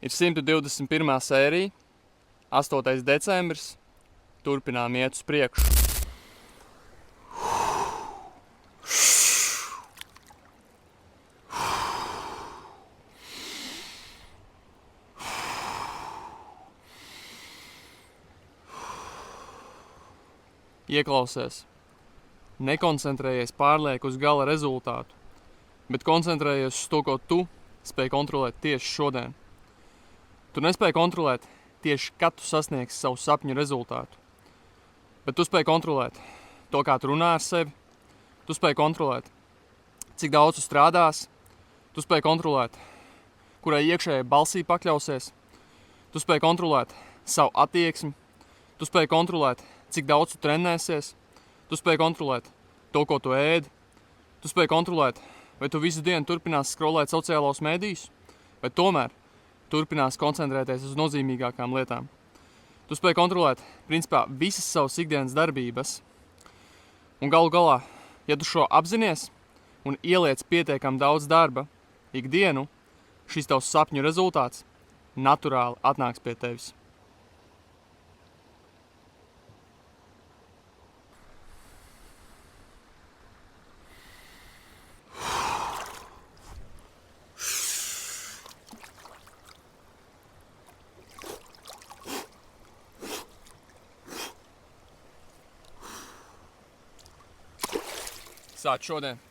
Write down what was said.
Ir 121. sērija, 8. decembris. Turpinām iet uz priekšu. Ieklausies. Nekoncentrējies pārlieku uz gala rezultātu, bet koncentrējies uz to, ko tu spēj kontrolēt tieši šodien. Tu nespēj kontrolēt tieši, kad tu sasniegsi savu sapņu rezultātu, bet tu spēj kontrolēt to, kā tu runā ar sevi, tu spēj kontrolēt, cik daudz tu strādās, tu spēj kontrolēt, kurai iekšējai balsī pakļausies, tu spēj kontrolēt savu attieksmi, tu spēj kontrolēt, cik daudz tu trenēsies, tu spēj kontrolēt to, ko tu ēdi, tu spēj kontrolēt, vai tu visu dienu turpinās skrolēt sociālos medijus, vai tomēr turpinās koncentrēties uz nozīmīgākām lietām. Tu spēj kontrolēt, principā, visas savas ikdienas darbības. Un galu galā, ja tu šo apzinies un ieliec pietiekami daudz darba ikdienu, šis tavs sapņu rezultāts naturāli atnāks pie tevis. Sāc šodien.